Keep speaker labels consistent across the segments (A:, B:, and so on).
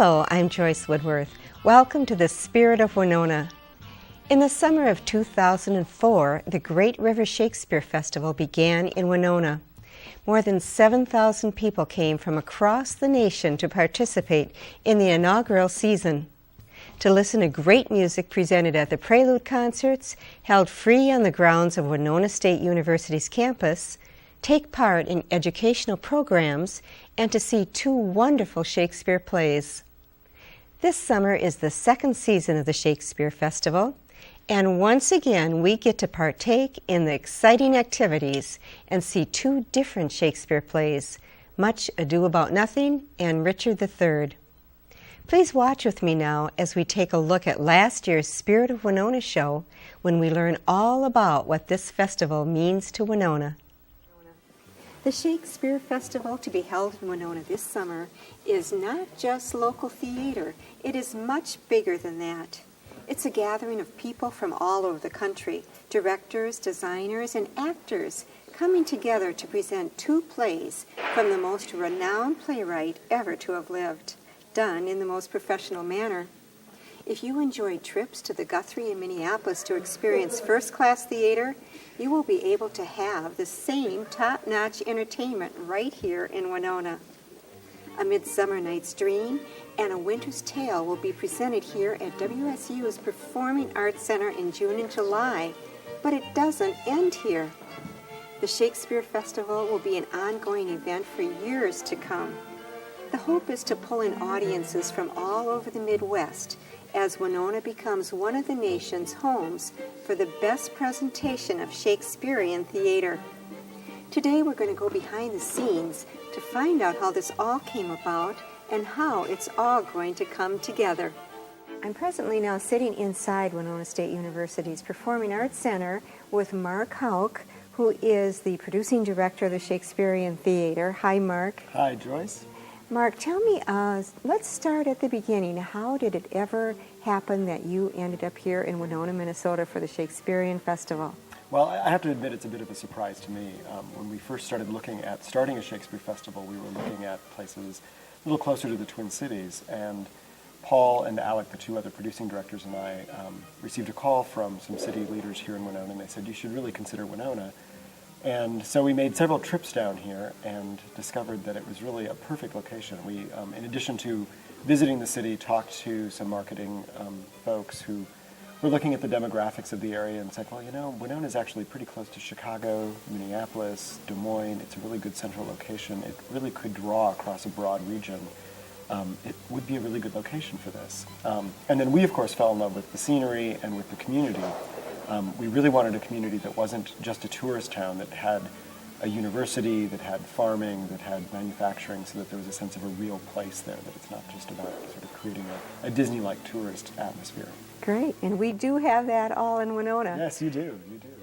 A: Hello, I'm Joyce Woodworth. Welcome to the Spirit of Winona. In the summer of 2004, the Great River Shakespeare Festival began in Winona. More than 7,000 people came from across the nation to participate in the inaugural season. To listen to great music presented at the Prelude concerts, held free on the grounds of Winona State University's campus, take part in educational programs, and to see two wonderful Shakespeare plays. This summer is the second season of the Shakespeare Festival, and once again we get to partake in the exciting activities and see two different Shakespeare plays, Much Ado About Nothing and Richard III. Please watch with me now as we take a look at last year's Spirit of Winona show when we learn all about what this festival means to Winona. The Shakespeare Festival to be held in Winona this summer is not just local theater, it is much bigger than that. It's a gathering of people from all over the country, directors, designers, and actors coming together to present two plays from the most renowned playwright ever to have lived, done in the most professional manner. If you enjoyed trips to the Guthrie in Minneapolis to experience first-class theater, you will be able to have the same top-notch entertainment right here in Winona. A Midsummer Night's Dream and A Winter's Tale will be presented here at WSU's Performing Arts Center in June and July, but it doesn't end here. The Shakespeare Festival will be an ongoing event for years to come. The hope is to pull in audiences from all over the Midwest as Winona becomes one of the nation's homes for the best presentation of Shakespearean theater. Today we're going to go behind the scenes to find out how this all came about and how it's all going to come together. I'm presently now sitting inside Winona State University's Performing Arts Center with Mark Houck, who is the producing director of the Shakespearean Theater. Hi, Mark.
B: Hi, Joyce.
A: Mark, tell me, let's start at the beginning. How did it ever happen that you ended up here in Winona, Minnesota for the Shakespearean Festival?
B: Well, I have to admit it's a bit of a surprise to me. When we first started looking at starting a Shakespeare Festival, we were looking at places a little closer to the Twin Cities, and Paul and Alec, the two other producing directors, and I received a call from some city leaders here in Winona, and they said, you should really consider Winona. And so we made several trips down here and discovered that it was really a perfect location. We, in addition to visiting the city, talked to some marketing folks who were looking at the demographics of the area and said, well, you know, Winona is actually pretty close to Chicago, Minneapolis, Des Moines. It's a really good central location. It really could draw across a broad region. It would be a really good location for this. And then we, of course, fell in love with the scenery and with the community. We really wanted a community that wasn't just a tourist town, that had a university, that had farming, that had manufacturing, so that there was a sense of a real place there, that it's not just about sort of creating a Disney-like tourist atmosphere.
A: Great, and we do have that all in Winona.
B: Yes, you do.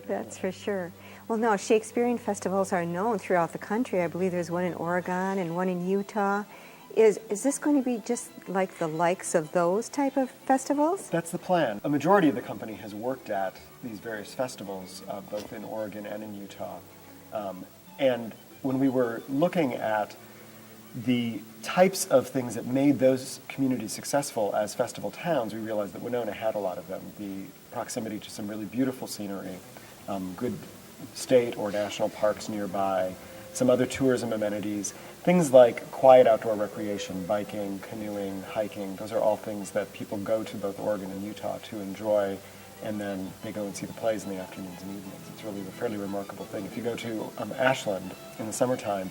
A: That's for sure. Well, no, Shakespearean festivals are known throughout the country. I believe there's one in Oregon and one in Utah. Is this going to be just like the likes of those type of festivals?
B: That's the plan. A majority of the company has worked at these various festivals, both in Oregon and in Utah. And when we were looking at the types of things that made those communities successful as festival towns, we realized that Winona had a lot of them. The proximity to some really beautiful scenery, good state or national parks nearby, some other tourism amenities, things like quiet outdoor recreation, biking, canoeing, hiking. Those are all things that people go to both Oregon and Utah to enjoy, and then they go and see the plays in the afternoons and evenings. It's really a fairly remarkable thing. If you go to Ashland in the summertime,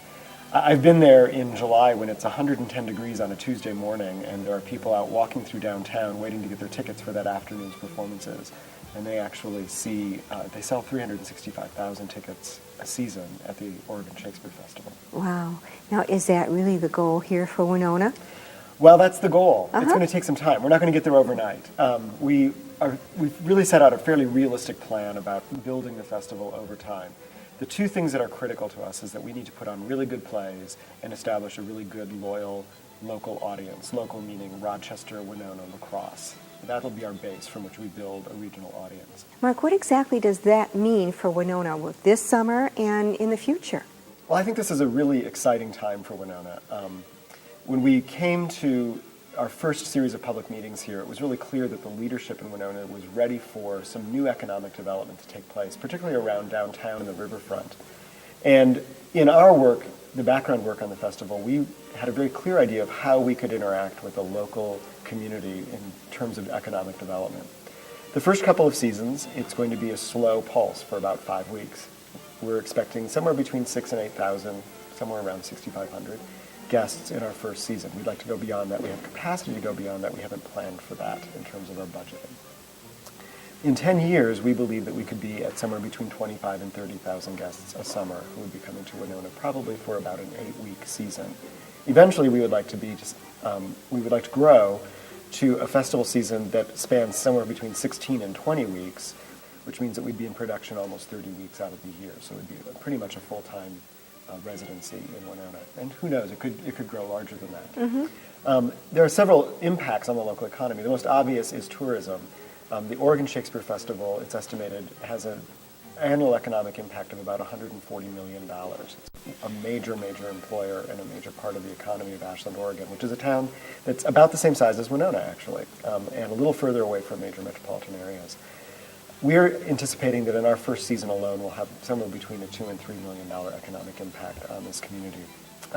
B: I've been there in July when it's 110 degrees on a Tuesday morning, and there are people out walking through downtown waiting to get their tickets for that afternoon's performances. And they actually see, they sell 365,000 tickets a season at the Oregon Shakespeare Festival.
A: Wow. Now, is that really the goal here for Winona?
B: Well, that's the goal. It's going to take some time. We're not going to get there overnight. We've really set out a fairly realistic plan about building the festival over time. The two things that are critical to us is that we need to put on really good plays and establish a really good, loyal, local audience. Local meaning Rochester, Winona, La Crosse. That'll be our base from which we build a regional audience.
A: Mark, what exactly does that mean for Winona with this summer and in the future?
B: Well, I think this is a really exciting time for Winona. When we came to our first series of public meetings here, it was really clear that the leadership in Winona was ready for some new economic development to take place, particularly around downtown and the riverfront. And in our work, the background work on the festival, we had a very clear idea of how we could interact with the local community in terms of economic development. The first couple of seasons, it's going to be a slow pulse for about 5 weeks. We're expecting somewhere between 6,000 and 8,000, somewhere around 6,500 guests in our first season. We'd like to go beyond that. We have capacity to go beyond that. We haven't planned for that in terms of our budgeting. In 10 years, we believe that we could be at somewhere between 25,000 and 30,000 guests a summer who would be coming to Winona, probably for about an 8-week season. Eventually, we would like to grow to a festival season that spans somewhere between 16 and 20 weeks, which means that we'd be in production almost 30 weeks out of the year. So it would be pretty much a full-time residency in Winona. And who knows, it could grow larger than that. Mm-hmm. There are several impacts on the local economy. The most obvious is tourism. The Oregon Shakespeare Festival, it's estimated, has an annual economic impact of about $140 million. It's a major, major employer and a major part of the economy of Ashland, Oregon, which is a town that's about the same size as Winona, actually, and a little further away from major metropolitan areas. We're anticipating that in our first season alone, we'll have somewhere between a $2 and $3 million economic impact on this community.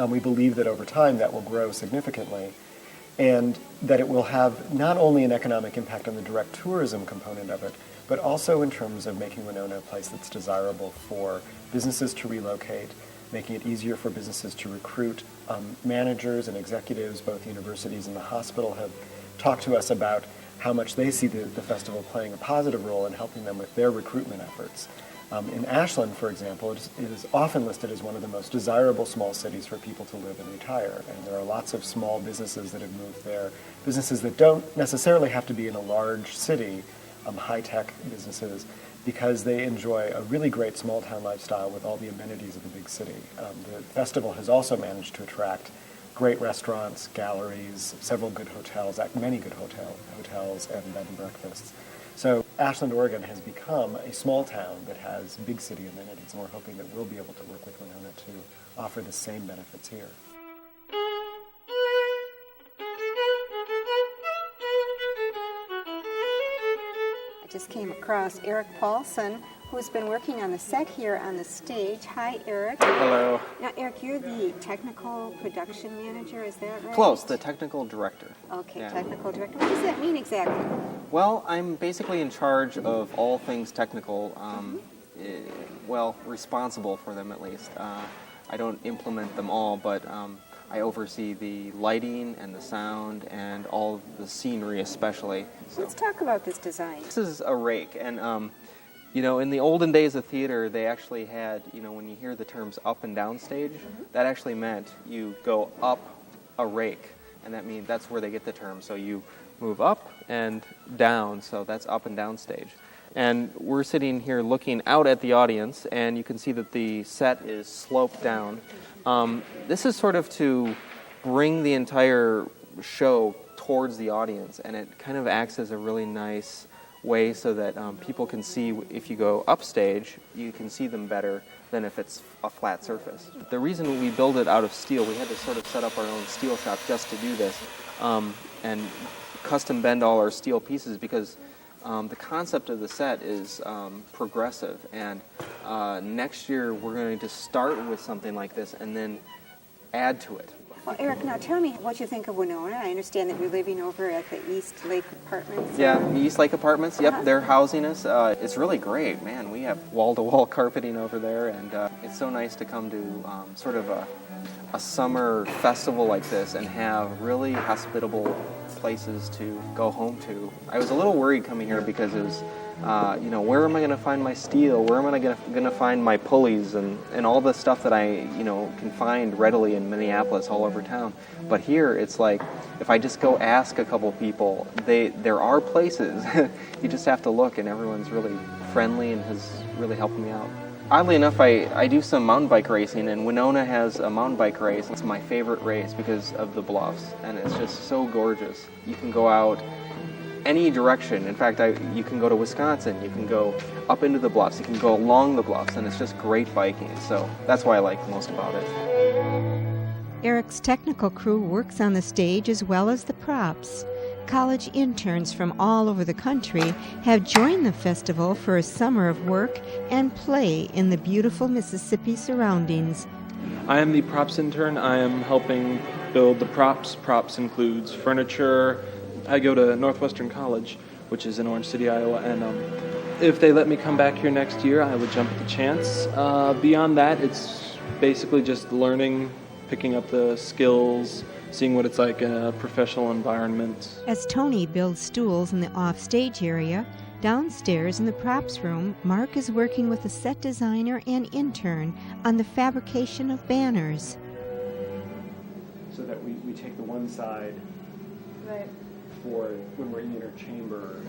B: We believe that over time that will grow significantly, and that it will have not only an economic impact on the direct tourism component of it, but also in terms of making Winona a place that's desirable for businesses to relocate, making it easier for businesses to recruit. Managers and executives, both universities and the hospital, have talked to us about how much they see the festival playing a positive role in helping them with their recruitment efforts. In Ashland, for example, it is often listed as one of the most desirable small cities for people to live and retire. And there are lots of small businesses that have moved there, businesses that don't necessarily have to be in a large city, high-tech businesses, because they enjoy a really great small-town lifestyle with all the amenities of a big city. The festival has also managed to attract great restaurants, galleries, several good hotels, many good hotels and bed and breakfasts. So Ashland, Oregon has become a small town that has big city amenities, and we're hoping that we'll be able to work with Winona to offer the same benefits here.
C: I just came across Eric Paulson, who's been working on the set here on the stage. Hi, Eric.
D: Hello.
C: Now, Eric, you're the technical production manager, is that right?
D: Close, the technical director.
C: Okay,
D: Yeah.
C: Technical director. What does that mean exactly?
D: Well, I'm basically in charge of all things technical, responsible for them at least. I don't implement them all, but I oversee the lighting and the sound and all the scenery especially. So.
C: Let's talk about this design.
D: This is a rake, and in the olden days of theater, they actually had, when you hear the terms up and down stage, that actually meant you go up a rake, and that's where they get the term. So you move up and down, so that's up and down stage. And we're sitting here looking out at the audience, and you can see that the set is sloped down. This is sort of to bring the entire show towards the audience, and it kind of acts as a really nice way so that people can see, if you go upstage, you can see them better than if it's a flat surface. The reason we build it out of steel, we had to sort of set up our own steel shop just to do this, and custom bend all our steel pieces, because the concept of the set is progressive, and next year we're going to start with something like this and then add to it.
C: Well, Eric, now tell me what you think of Winona. I understand that you're living over at the East Lake Apartments.
D: Yeah, the East Lake Apartments, yep, they're housing us. It's really great, man. We have wall-to-wall carpeting over there, and it's so nice to come to sort of a summer festival like this and have really hospitable places to go home to. I was a little worried coming here because it was, where am I going to find my steel? Where am I going to find my pulleys and all the stuff that I, can find readily in Minneapolis all over town. But here, it's like, if I just go ask a couple people, there are places. You just have to look, and everyone's really friendly and has really helped me out. Oddly enough, I do some mountain bike racing, and Winona has a mountain bike race. It's my favorite race because of the bluffs, and it's just so gorgeous. You can go out any direction. In fact, you can go to Wisconsin, you can go up into the bluffs, you can go along the bluffs, and it's just great biking. So that's why I like most about it.
A: Eric's technical crew works on the stage as well as the props. College interns from all over the country have joined the festival for a summer of work and play in the beautiful Mississippi surroundings.
E: I am the props intern. I am helping build the props. Props includes furniture. I go to Northwestern College, which is in Orange City, Iowa, and if they let me come back here next year, I would jump at the chance. Beyond that, it's basically just learning, picking up the skills, seeing what it's like in a professional environment.
A: As Tony builds stools in the off-stage area, downstairs in the props room, Mark is working with a set designer and intern on the fabrication of banners.
B: So that we take the one side for when we're in your chamber.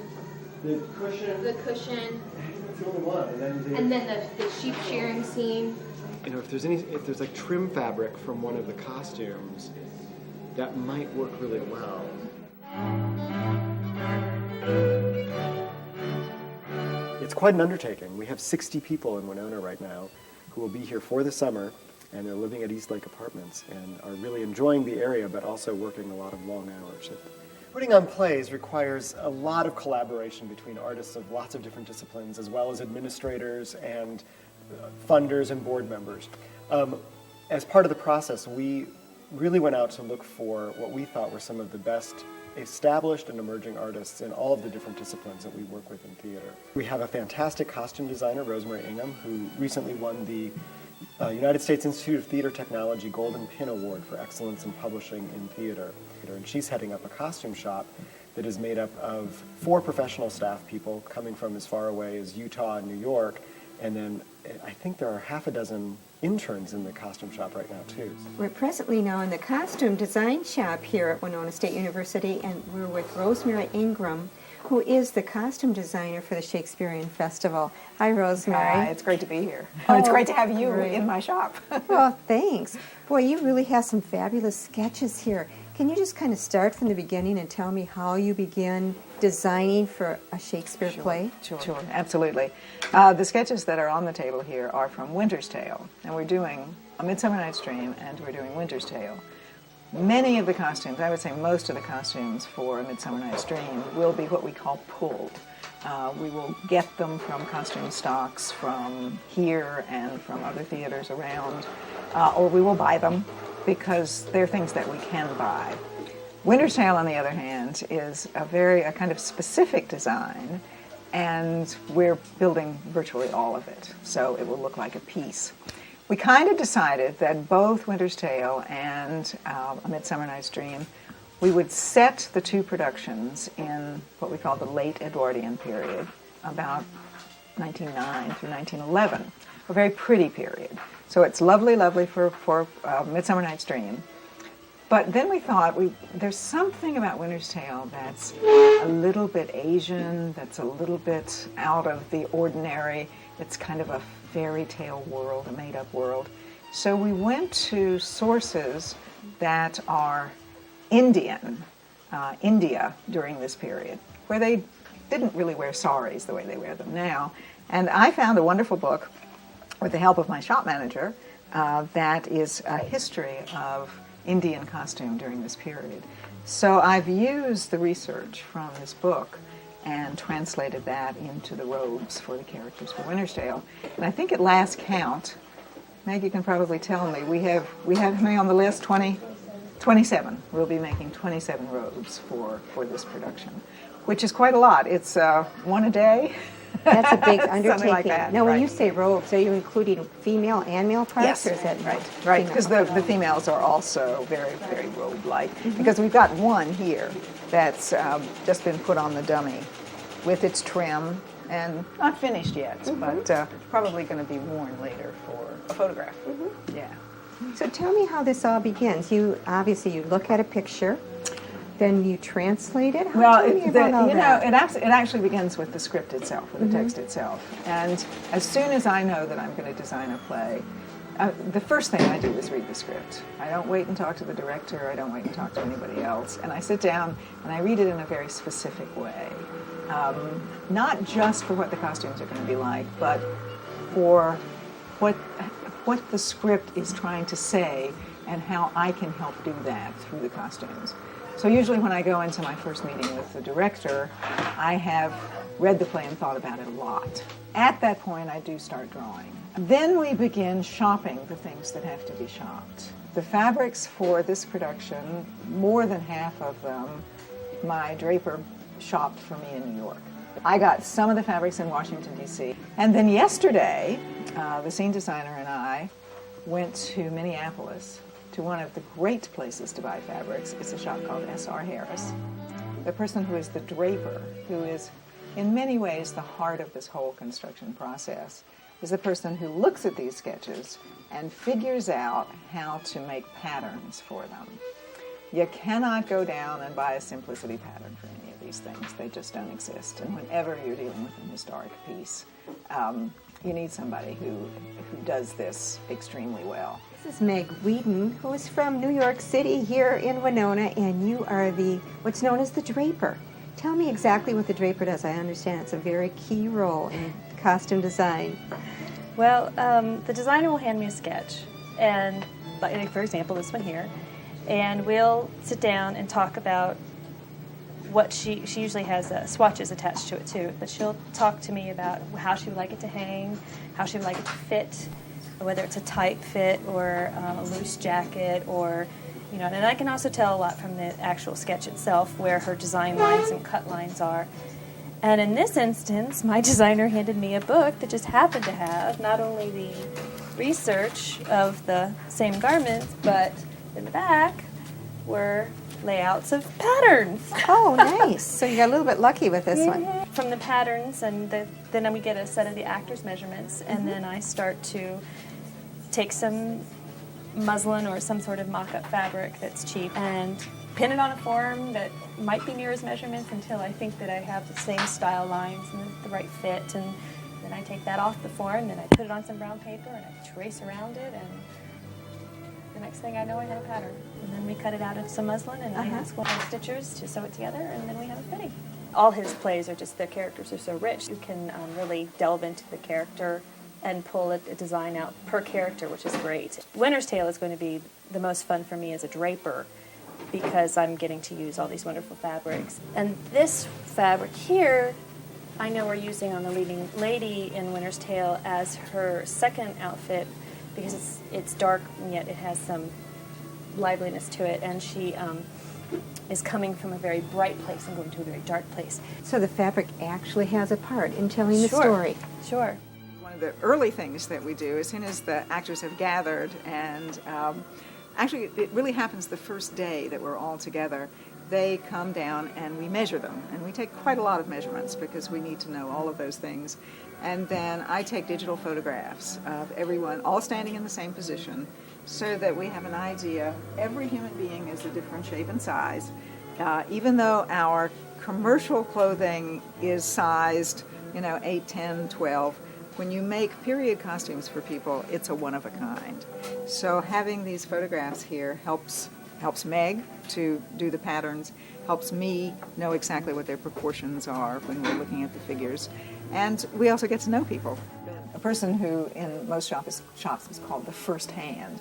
B: The cushion. That's the only one. And then
F: the sheep shearing scene.
B: You know, if there's like trim fabric from one of the costumes, that might work really well. It's quite an undertaking. We have 60 people in Winona right now who will be here for the summer, and they're living at East Lake Apartments and are really enjoying the area, but also working a lot of long hours. Putting on plays requires a lot of collaboration between artists of lots of different disciplines, as well as administrators and funders and board members. As part of the process, we really went out to look for what we thought were some of the best established and emerging artists in all of the different disciplines that we work with in theater. We have a fantastic costume designer, Rosemary Ingham, who recently won the United States Institute of Theater Technology Golden Pin Award for Excellence in Publishing in Theater. And she's heading up a costume shop that is made up of 4 professional staff people coming from as far away as Utah and New York, and then I think there are half a dozen interns in the costume shop right now, too.
C: We're presently now in the costume design shop here at Winona State University, and we're with Rosemary Ingram, who is the costume designer for the Shakespearean Festival. Hi, Rosemary.
G: Hi, it's great to be here. It's great to have you in my shop.
C: Well, thanks. Boy, you really have some fabulous sketches here. Can you just kind of start from the beginning and tell me how you began designing for a Shakespeare play?
G: Sure, absolutely. The sketches that are on the table here are from Winter's Tale, and we're doing A Midsummer Night's Dream, and we're doing Winter's Tale. Many of the costumes, I would say most of the costumes for A Midsummer Night's Dream will be what we call pulled. We will get them from costume stocks from here and from other theaters around, or we will buy them because they're things that we can buy. Winter's Tale, on the other hand, is a kind of specific design, and we're building virtually all of it, so it will look like a piece. We kind of decided that both Winter's Tale and A Midsummer Night's Dream, we would set the two productions in what we call the late Edwardian period, about 1909 through 1911, a very pretty period. So it's lovely for Midsummer Night's Dream. But then we thought, there's something about Winter's Tale that's a little bit Asian, that's a little bit out of the ordinary. It's kind of a fairy tale world, a made-up world. So we went to sources that are India during this period, where they didn't really wear saris the way they wear them now. And I found a wonderful book with the help of my shop manager that is a history of Indian costume during this period. So I've used the research from this book and translated that into the robes for the characters for Winter's Tale. And I think at last count, Meg, you can probably tell me, we have how many on the list? 27. We'll be making 27 robes for this production, which is quite a lot. It's one a day.
C: That's a big undertaking.
G: Like that.
C: Now, when you say robes, are you including female and male parts?
G: Yes,
C: or is that
G: right. Because the females are also very, very robe-like. Mm-hmm. Because we've got one here that's just been put on the dummy with its trim and not finished yet, but probably going to be worn later for a photograph. Mm-hmm. Yeah.
C: So tell me how this all begins. You look at a picture. Then you translate it?
G: It actually begins with the script itself, with the text itself. And as soon as I know that I'm going to design a play, the first thing I do is read the script. I don't wait and talk to the director. I don't wait and talk to anybody else. And I sit down and I read it in a very specific way. Not just for what the costumes are going to be like, but for what the script is trying to say and how I can help do that through the costumes. So usually when I go into my first meeting with the director, I have read the play and thought about it a lot. At that point, I do start drawing. Then we begin shopping the things that have to be shopped. The fabrics for this production, more than half of them, my draper shopped for me in New York. I got some of the fabrics in Washington, D.C. And then yesterday, the scene designer and I went to Minneapolis to one of the great places to buy fabrics. It's a shop called S.R. Harris. The person who is the draper, who is in many ways the heart of this whole construction process, is the person who looks at these sketches and figures out how to make patterns for them. You cannot go down and buy a simplicity pattern for any of these things. They just don't exist. And whenever you're dealing with an historic piece, you need somebody who does this extremely well.
C: This is Meg Whedon, who is from New York City here in Winona, and you are what's known as the draper. Tell me exactly what the draper does. I understand it's a very key role in costume design.
H: Well, the designer will hand me a sketch, and like, for example, this one here, and we'll sit down and talk about what she usually has swatches attached to it too, but she'll talk to me about how she would like it to hang, how she would like it to fit, whether it's a tight fit or a loose jacket, or and I can also tell a lot from the actual sketch itself where her design lines and cut lines are. And in this instance, my designer handed me a book that just happened to have not only the research of the same garments, but in the back were layouts of patterns.
C: Oh, nice. So you got a little bit lucky with this one.
H: From the patterns, and then we get a set of the actors' measurements, and then I start to take some muslin or some sort of mock-up fabric that's cheap and pin it on a form that might be near his measurements until I think that I have the same style lines and the right fit, and then I take that off the form and I put it on some brown paper and I trace around it, and the next thing I know I have a pattern. And then we cut it out of some muslin and I ask one of the stitchers to sew it together, and then we have a fitting. All his plays are just, the characters are so rich. You can really delve into the character and pull a design out per character, which is great. Winter's Tale is going to be the most fun for me as a draper because I'm getting to use all these wonderful fabrics. And this fabric here, I know we're using on the leading lady in Winter's Tale as her second outfit because it's dark and yet it has some liveliness to it, and she is coming from a very bright place and going to a very dark place.
C: So the fabric actually has a part in telling the story.
H: Sure.
G: One of the early things that we do, as soon as the actors have gathered, and actually it really happens the first day that we're all together, they come down and we measure them. And we take quite a lot of measurements because we need to know all of those things. And then I take digital photographs of everyone all standing in the same position so that we have an idea. Every human being is a different shape and size. Even though our commercial clothing is sized, 8, 10, 12, when you make period costumes for people, it's a one of a kind. So having these photographs here helps Meg to do the patterns, helps me know exactly what their proportions are when we're looking at the figures. And we also get to know people. A person who in most shops is called the first hand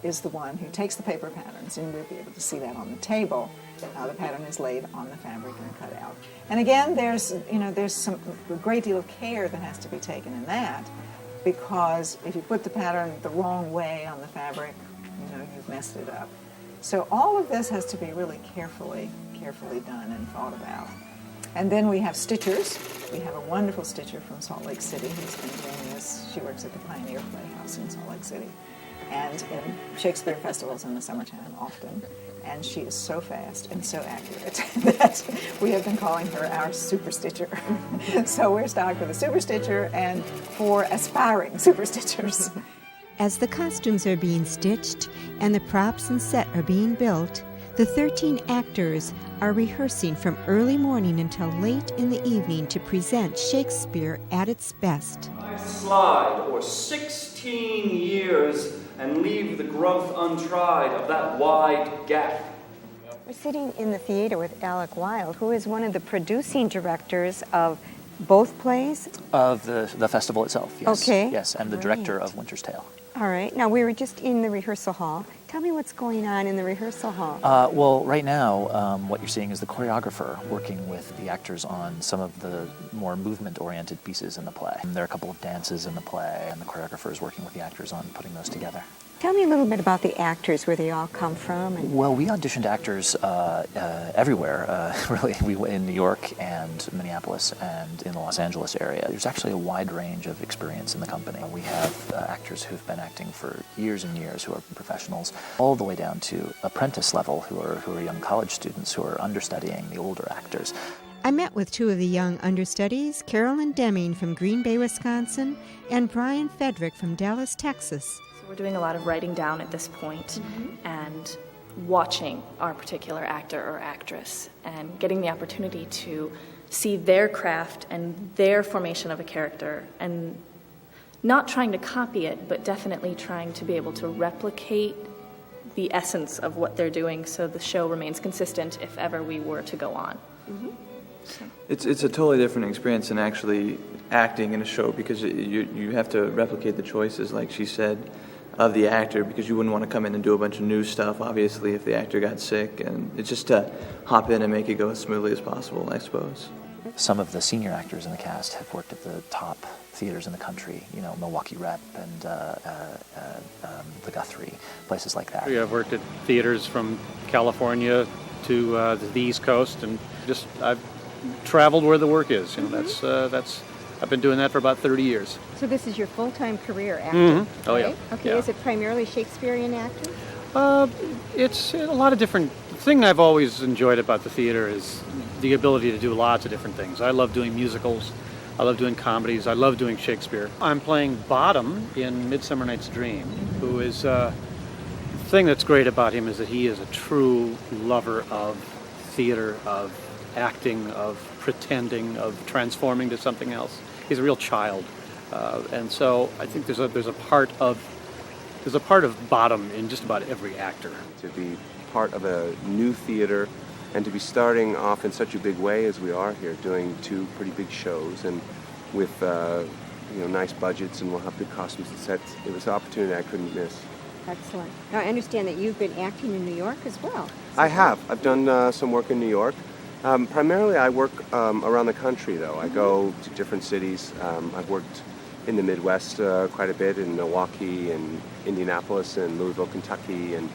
G: is the one who takes the paper patterns, and we'll be able to see that on the table. The pattern is laid on the fabric and cut out. And again, there's a great deal of care that has to be taken in that, because if you put the pattern the wrong way on the fabric, you've messed it up. So all of this has to be really carefully done and thought about. And then we have stitchers. We have a wonderful stitcher from Salt Lake City who's been doing this. She works at the Pioneer Playhouse in Salt Lake City and in Shakespeare festivals in the summertime often. And she is so fast and so accurate that we have been calling her our super stitcher. So we're stocked with a super stitcher and 4 aspiring super stitchers.
A: As the costumes are being stitched and the props and set are being built, the 13 actors are rehearsing from early morning until late in the evening to present Shakespeare at its best.
I: I slide o'er 16 years and leave the growth untried of that wide gap.
C: We're sitting in the theater with Alec Wilde, who is one of the producing directors of both plays.
J: Of the festival itself, yes.
C: Okay.
J: Yes, and the director of Winter's Tale.
C: All right. Now, we were just in the rehearsal hall, Tell me what's going on in the rehearsal hall.
J: Well, right now, what you're seeing is the choreographer working with the actors on some of the more movement-oriented pieces in the play. There are a couple of dances in the play, and the choreographer is working with the actors on putting those together.
C: Tell me a little bit about the actors, where they all come from.
J: Well, we auditioned actors everywhere, really. We went in New York and Minneapolis and in the Los Angeles area. There's actually a wide range of experience in the company. We have actors who've been acting for years and years, who are professionals, all the way down to apprentice level, who are young college students who are understudying the older actors.
C: I met with two of the young understudies, Carolyn Deming from Green Bay, Wisconsin, and Brian Fedrick from Dallas, Texas.
K: We're doing a lot of writing down at this point and watching our particular actor or actress and getting the opportunity to see their craft and their formation of a character, and not trying to copy it, but definitely trying to be able to replicate the essence of what they're doing so the show remains consistent if ever we were to go on. So.
L: It's a totally different experience than actually acting in a show, because you have to replicate the choices, like she said, of the actor, because you wouldn't want to come in and do a bunch of new stuff, obviously, if the actor got sick. And it's just to hop in and make it go as smoothly as possible, I suppose.
J: Some of the senior actors in the cast have worked at the top theaters in the country, Milwaukee Rep and the Guthrie, places like that.
M: I've worked at theaters from California to the East Coast, and I've traveled where the work is. I've been doing that for about 30 years.
C: So this is your full-time career acting?
M: Oh,
C: right?
M: yeah.
C: Okay,
M: Yeah.
C: Is it primarily Shakespearean acting?
M: It's a lot of different. The thing I've always enjoyed about the theater is the ability to do lots of different things. I love doing musicals. I love doing comedies. I love doing Shakespeare. I'm playing Bottom in Midsummer Night's Dream, who is, the thing that's great about him is that he is a true lover of theater, of acting, of pretending, of transforming to something else. He's a real child, and so I think there's a part of Bottom in just about every actor.
N: To be part of a new theater, and to be starting off in such a big way as we are here, doing two pretty big shows, and with nice budgets, and we'll have good costumes and sets. It was an opportunity I couldn't miss.
C: Excellent. Now I understand that you've been acting in New York as well.
N: I have. I've done some work in New York. Primarily I work around the country, though. I go to different cities. I've worked in the Midwest quite a bit, in Milwaukee and Indianapolis and Louisville, Kentucky, and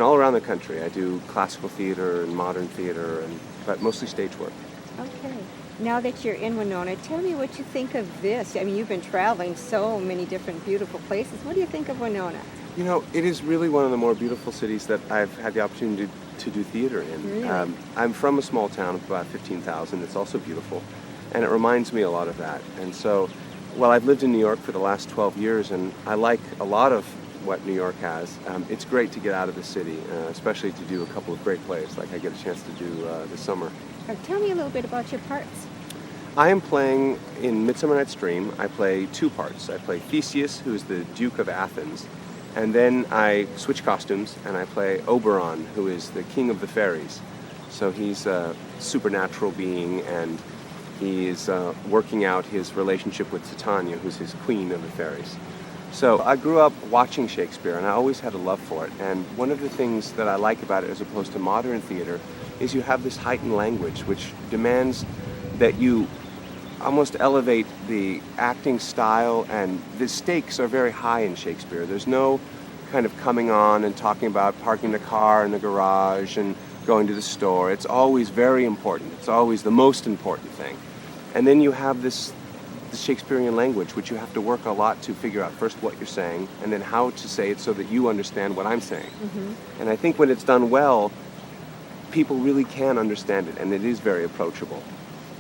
N: all around the country. I do classical theater and modern theater, but mostly stage work.
C: Okay. Now that you're in Winona, tell me what you think of this. I mean, you've been traveling so many different beautiful places. What do you think of Winona?
N: It is really one of the more beautiful cities that I've had the opportunity to do theater in.
C: Really?
N: I'm from a small town of about 15,000. It's also beautiful, and it reminds me a lot of that. And so, I've lived in New York for the last 12 years, and I like a lot of what New York has. It's great to get out of the city, especially to do a couple of great plays like I get a chance to do this summer.
C: Tell me a little bit about your parts.
N: I am playing in Midsummer Night's Dream. I play two parts. I play Theseus, who is the Duke of Athens, and then I switch costumes and I play Oberon, who is the King of the Fairies. So he's a supernatural being, and he is working out his relationship with Titania, who's his Queen of the Fairies. So I grew up watching Shakespeare, and I always had a love for it. And one of the things that I like about it, as opposed to modern theater, is you have this heightened language, which demands that you almost elevate the acting style, and the stakes are very high in Shakespeare. There's no kind of coming on and talking about parking the car in the garage and going to the store. It's always very important. It's always the most important thing. And then you have this Shakespearean language, which you have to work a lot to figure out first what you're saying, and then how to say it so that you understand what I'm saying. Mm-hmm. And I think when it's done well, people really can understand it, and it is very approachable.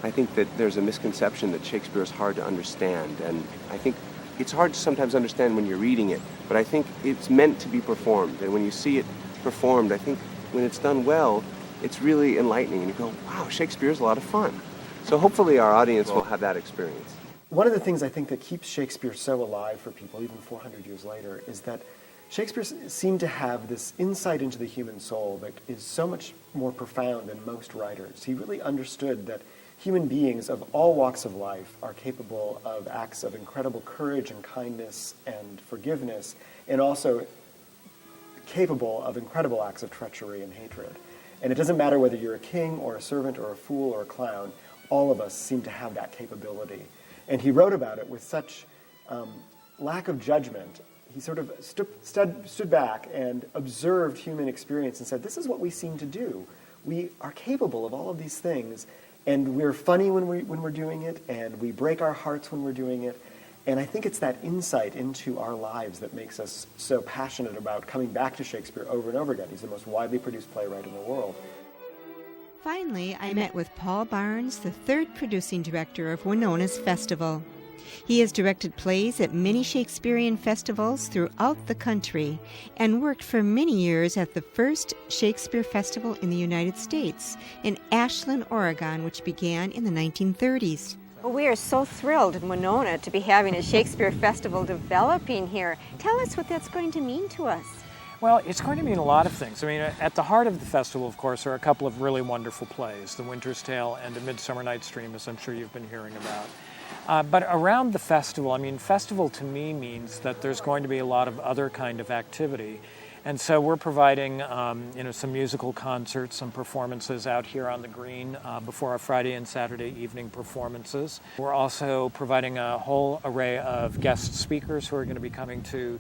N: I think that there's a misconception that Shakespeare is hard to understand, and I think it's hard to sometimes understand when you're reading it, but I think it's meant to be performed, and when you see it performed, I think when it's done well, it's really enlightening, and you go, wow, Shakespeare's a lot of fun. So hopefully our audience will have that experience.
B: One of the things I think that keeps Shakespeare so alive for people, even 400 years later, is that Shakespeare seemed to have this insight into the human soul that is so much more profound than most writers. He really understood that human beings of all walks of life are capable of acts of incredible courage and kindness and forgiveness, and also capable of incredible acts of treachery and hatred. And it doesn't matter whether you're a king or a servant or a fool or a clown, all of us seem to have that capability. And he wrote about it with such lack of judgment. He sort of stood back and observed human experience and said, this is what we seem to do. We are capable of all of these things, and we're funny when we're doing it, and we break our hearts when we're doing it. And I think it's that insight into our lives that makes us so passionate about coming back to Shakespeare over and over again. He's the most widely produced playwright in the world.
A: Finally, I met with Paul Barnes, the third producing director of Winona's festival. He has directed plays at many Shakespearean festivals throughout the country and worked for many years at the first Shakespeare Festival in the United States in Ashland, Oregon, which began in the 1930s.
C: Well, we are so thrilled in Winona to be having a Shakespeare Festival developing here. Tell us what that's going to mean to us.
O: Well, it's going to mean a lot of things. I mean, at the heart of the festival, of course, are a couple of really wonderful plays, The Winter's Tale and A Midsummer Night's Dream, as I'm sure you've been hearing about. But around the festival, I mean, festival to me means that there's going to be a lot of other kind of activity. And so we're providing some musical concerts, some performances out here on the green before our Friday and Saturday evening performances. We're also providing a whole array of guest speakers who are going to be coming to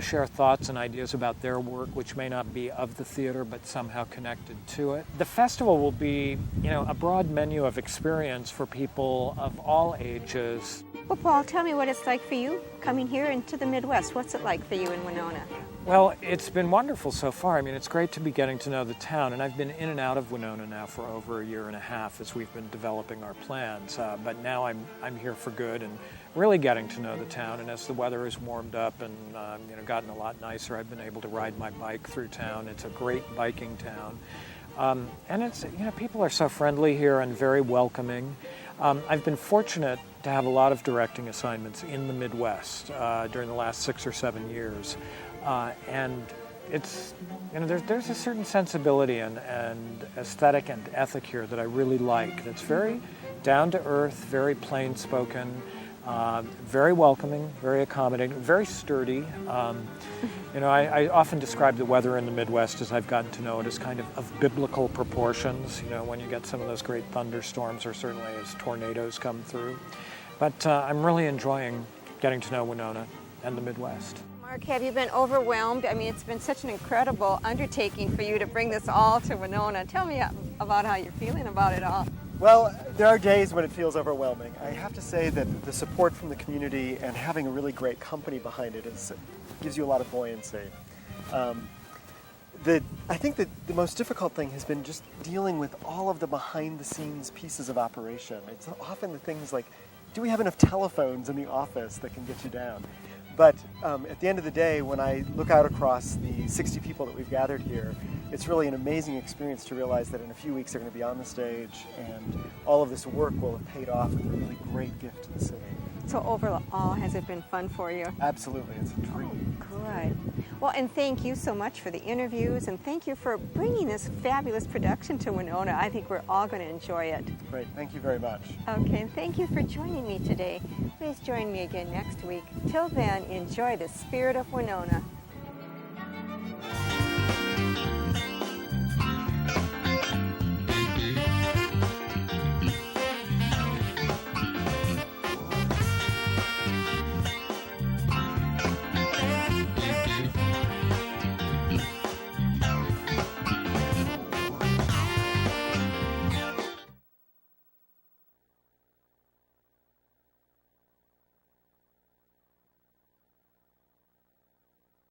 O: share thoughts and ideas about their work, which may not be of the theater but somehow connected to it. The festival will be, a broad menu of experience for people of all ages.
C: Well, Paul, tell me what it's like for you coming here into the Midwest. What's it like for you in Winona?
O: Well, it's been wonderful so far. I mean, it's great to be getting to know the town, and I've been in and out of Winona now for over a year and a half as we've been developing our plans. But now I'm here for good and really getting to know the town. And as the weather has warmed up and gotten a lot nicer, I've been able to ride my bike through town. It's a great biking town, and it's people are so friendly here and very welcoming. I've been fortunate to have a lot of directing assignments in the Midwest during the last 6 or 7 years. And it's, there's a certain sensibility and aesthetic and ethic here that I really like. That's very down to earth, very plain spoken, very welcoming, very accommodating, very sturdy. I often describe the weather in the Midwest as I've gotten to know it as kind of biblical proportions, when you get some of those great thunderstorms or certainly as tornadoes come through. But I'm really enjoying getting to know Winona and the Midwest.
C: Mark, have you been overwhelmed? I mean, it's been such an incredible undertaking for you to bring this all to Winona. Tell me about how you're feeling about it all.
B: Well, there are days when it feels overwhelming. I have to say that the support from the community and having a really great company behind it gives you a lot of buoyancy. I think that the most difficult thing has been just dealing with all of the behind-the-scenes pieces of operation. It's often the things like, do we have enough telephones in the office that can get you down? But at the end of the day, when I look out across the 60 people that we've gathered here, it's really an amazing experience to realize that in a few weeks they're going to be on the stage and all of this work will have paid off with a really great gift to the city.
C: So overall, has it been fun for you?
B: Absolutely, it's a dream.
C: Oh, good. Well, and thank you so much for the interviews, and thank you for bringing this fabulous production to Winona. I think we're all going to enjoy it.
B: Great, thank you very much.
C: Okay, and thank you for joining me today. Please join me again next week. Till then, enjoy the Spirit of Winona.